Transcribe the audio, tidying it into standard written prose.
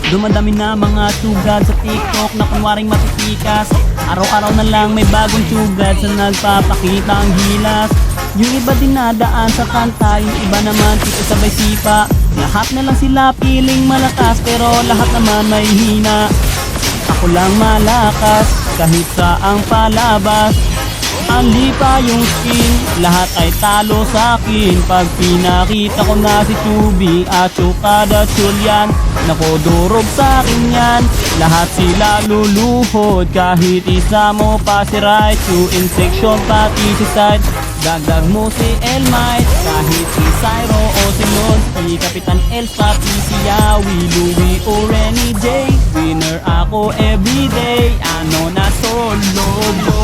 Dumadami na mga sugad sa TikTok na kunwaring matitikas. Araw-araw na lang may bagong sugad sa nagpapakita ang gilas. Yung iba dinadaan sa kanta, yung iba naman tito sabay sipa. Lahat na lang sila piling malakas, pero lahat naman may hina. Ako lang malakas, kahit saang palabas. Anli pa yung skin, lahat ay talo sa akin. Pag pinakita ko na si Chubby at Chukada Chulian, nako durog sa akin yan. Lahat sila luluhod, kahit isa mo pa si right. To in section pati si side, dagdag mo si Elmite. Kahit si Cyro o si Nonsky, Kapitan Elsa, si Yawi, Louie o Renny J. Winner ako everyday, ano na solo.